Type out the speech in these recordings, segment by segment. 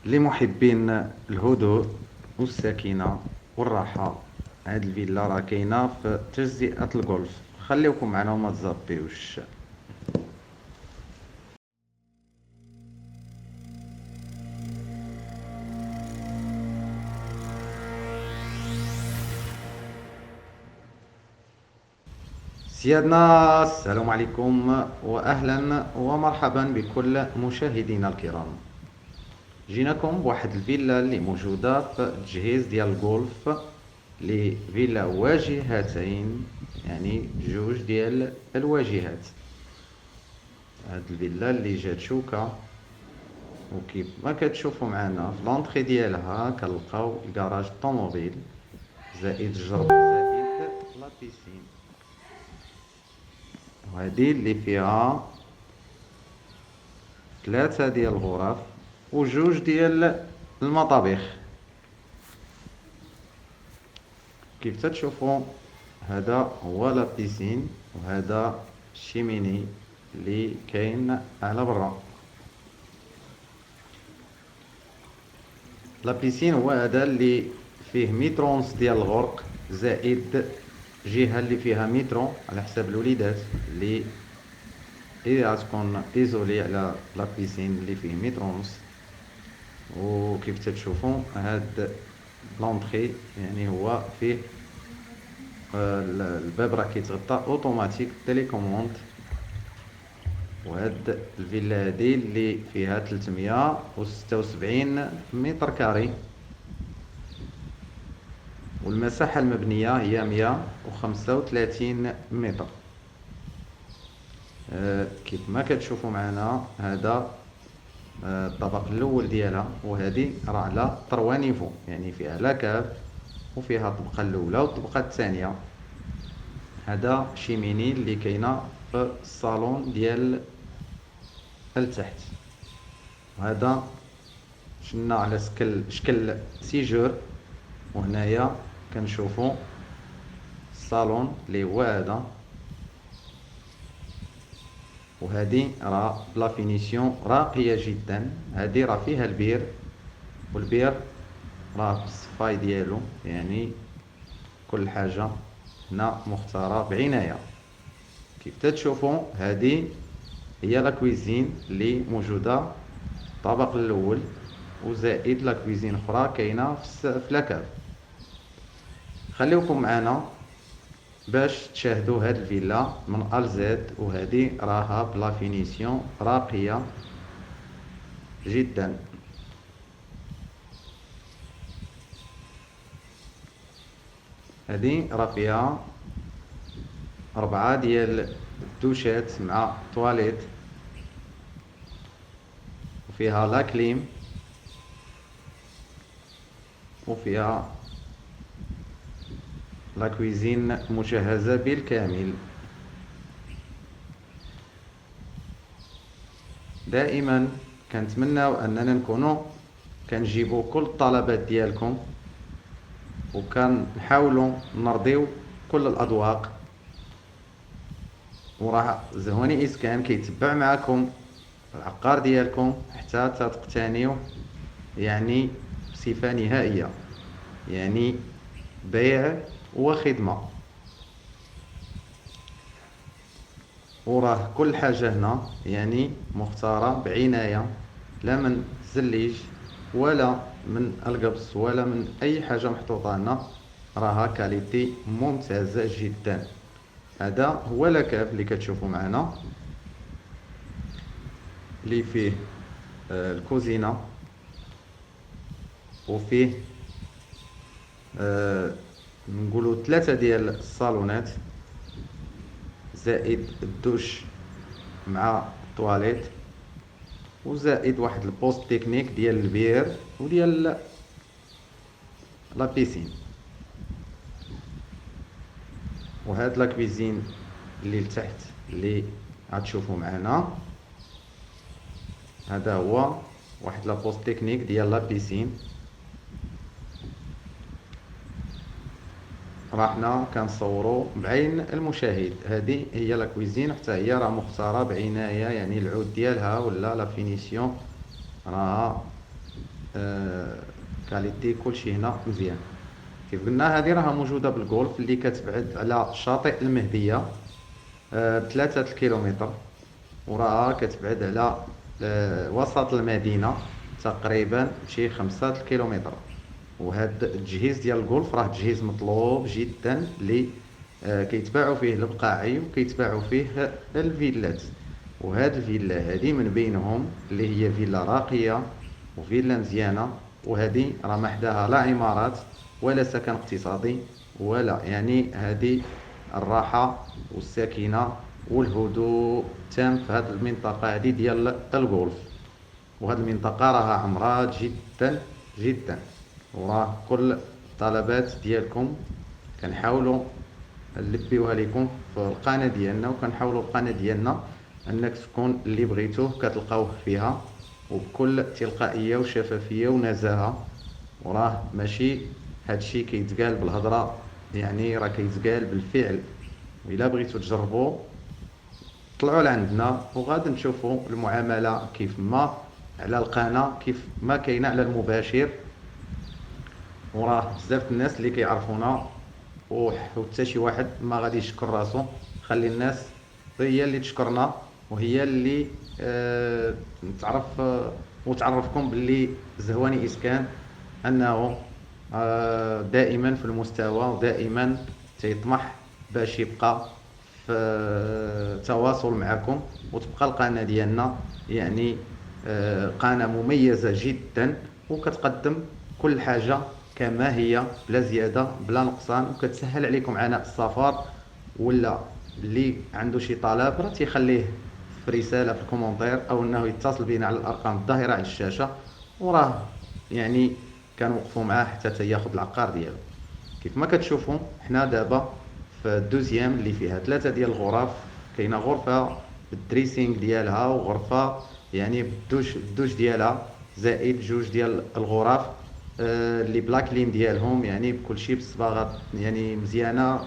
لمحبين الهدوء والسكينة والراحة. هاد الفيلا راه كاينة في تجزئة الغولف. خليكم معنا وما تزابيوش. سيادنا السلام عليكم واهلا ومرحبا بكل مشاهدينا الكرام. جيناكم بواحد الفيلا اللي موجودة في تجهيز ديال الغولف، لي فيلا واجهتين، يعني جوج ديال الواجهات. هاد الفيلا اللي جات شوكة، وكيف ما كتشوفوا معنا في لونطري ديالها كنلقاو الكراج الطوموبيل زائد الجرب زائد لا بيسين، وهادي اللي فيها ثلاثة ديال الغرف وجوج ديال المطابخ. كيف تتشوفوا هذا هو لا بيسين، وهذا الشيميني اللي كاين على برا. لا بيسين هو هذا اللي فيه مترونس ديال الغرق زائد جهه اللي فيها مترو على حساب الوليدات، اللي غتكون ايزولي على لا بيسين اللي فيه مترونس. وكيف تتشوفوا هاد لونطري يعني هو فيه الباب راه كيتغطى اوتوماتيك تيليكوموند. وهاد الفيلا هادي اللي فيها 376 متر كاري، والمساحة المبنية هي 135 متر. كيف ما كتشوفوا معنا هذا الطبق الاول ديالها، وهذه راه على 3 نيفو، يعني فيها لا كاف وفيها الطبقة الاولى والطبقة الثانية. هذا شيميني اللي كاينه في الصالون ديال التحت. وهذا شلنا على شكل سيجور. وهنايا كنشوفوا الصالون اللي هو هذا، وهذه راه لا فينيسيون راقيه جدا. هذه راه فيها البير، والبير راه بالصفاي ديالو، يعني كل حاجه هنا مختاره بعنايه. كيف تتشوفوا هذه هي لا كويزين اللي موجوده الطابق الاول، وزائد لا كويزين اخرى كاينه في لاكاف. خليكم معنا باش تشاهدوا هاد الفيلا من ا لزد، وهذه راها بلا فينيسيون راقيه جدا. هذه راه فيها 4 ديال الدوشات مع تواليت، وفيها لا كليم، وفيها لا كويزين مجهزه بالكامل. دائما كنتمناو اننا نكونوا كنجيبوا كل الطلبات ديالكم، وكنحاولوا نرضيو كل الاذواق. وراه زهوني اسكان كيتبع معكم العقار ديالكم حتى تقتنيو، يعني بصفه نهائيه، يعني بيع وخدمه. وراه كل حاجه هنا يعني مختاره بعنايه، لا من زليج ولا من القبص ولا من اي حاجه محطوطه هنا، راها كاليتي ممتازه جدا. هذا هو لاكاف اللي كتشوفوا معنا، اللي فيه الكوزينه، وفيه نقولوا 3 ديال الصالونات زائد الدوش مع الطواليت، وزائد واحد البوست تكنيك ديال البير وديال لا بيسين. وهاد لا كويزين اللي لتحت اللي غتشوفوا معنا، هذا هو واحد لا بوست تكنيك ديال لا بيسين. راحنا كنصوروا بعين المشاهد. هذه هي لا كويزين، حتى هي راه مختاره بعنايه، يعني العود ديالها ولا لا فينيسيون راه كاليتي كلشي هنا مزيان. كيف قلنا هذه راها موجوده بالجولف اللي كتبعد على شاطئ المهديه ب3 الكيلومتر، وراها كتبعد على وسط المدينه تقريبا شي 5 الكيلومتر. وهذا التجهيز ديال الجولف راه تجهيز مطلوب جدا اللي كيتباعوا فيه البقاعي وكيتباعوا فيه الفيلات. وهاد الفيلا هادي من بينهم اللي هي فيلا راقيه وفيلا مزيانه، وهذه راه ما حداها لا عمارات ولا سكن اقتصادي ولا، يعني هذه الراحه والسكينه والهدوء التام في هذه المنطقه هذه ديال الجولف. وهذه المنطقه راها عمرها جدا جدا، وراه كل الطلبات ديالكم كنحاولوا نلبيوها لكم في القناه ديالنا، وكنحاولوا القناه ديالنا انك تكون اللي بغيتوه كتلقاوه فيها وبكل تلقائيه وشفافيه ونزاهه. وراه ماشي هادشي كيتقال بالهضره، يعني راه كيتقال بالفعل. وإلا بغيتو تجربوا طلعوا لعندنا وغادي نشوفوا المعامله كيف ما على القناه كيف ما كاينه على المباشر. وراه بزاف الناس اللي كيعرفونا، وحتى شي واحد ما غادي يشكر راسو. خلي الناس هي اللي تشكرنا، وهي اللي تعرف وتعرفكم باللي زهواني اسكان انه دائما في المستوى ودائما تيطمح باش يبقى في تواصل معكم، وتبقى القناه ديالنا يعني قناه مميزه جدا، وكتقدم كل حاجه كما هي بلا زياده بلا نقصان، وكتسهل عليكم عناء السفر. ولا اللي عنده شي طلب راه تيخليه في رساله في الكومونتير، او انه يتصل بنا على الارقام الظاهره على الشاشه، وراه يعني كنوقفوا معاه حتى ياخذ العقار ديالو. كيف ما كتشوفوا حنا دابا في الدوزيام اللي فيها 3 ديال الغرف. كاينه غرفه بالدريسينغ ديالها، وغرفه يعني بالدوش ديالها، زائد 2 ديال الغرف اللي بلا كليم ديالهم، يعني بكل شيء بالصباغات يعني مزيانه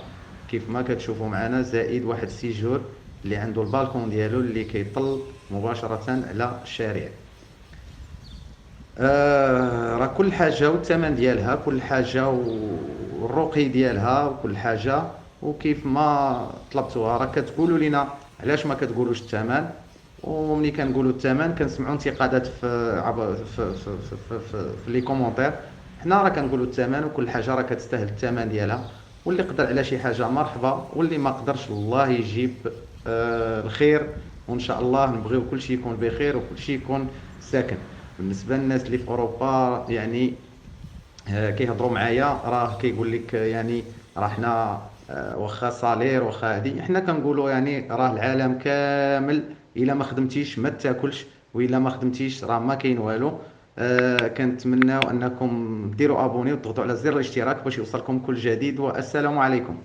كيف ما كتشوفوا معنا، زائد واحد السيجور اللي عنده البالكون ديالو اللي كيطل مباشره على الشارع. راه كل حاجه والثمن ديالها، كل حاجه والرقي ديالها وكل حاجه. وكيف ما طلبتوها راه كتقولوا لنا علاش ما كتقولوش الثمن، وملي كنقولوا الثمن كنسمعوا انتقادات في لي كومونتير. حنا راه كنقولوا الثمن، وكل حاجه راه كتستاهل الثمن ديالها. واللي قدر على شي حاجه مرحبا، واللي ما قدرش الله يجيب الخير. وان شاء الله نبغيو كل شيء يكون بخير وكل شيء يكون ساكن. بالنسبه للناس اللي في اوروبا يعني كيهضروا معايا راه كيقول لك يعني راه حنا واخا صالير واخا هادي، حنا كنقولوا يعني راه العالم كامل الا ما خدمتيش ما تاكلش، والا ما خدمتيش راه ما كاين والو. كنتمناو انكم ديروا ابوني وتضغطوا على زر الاشتراك باش يوصلكم كل جديد، والسلام عليكم.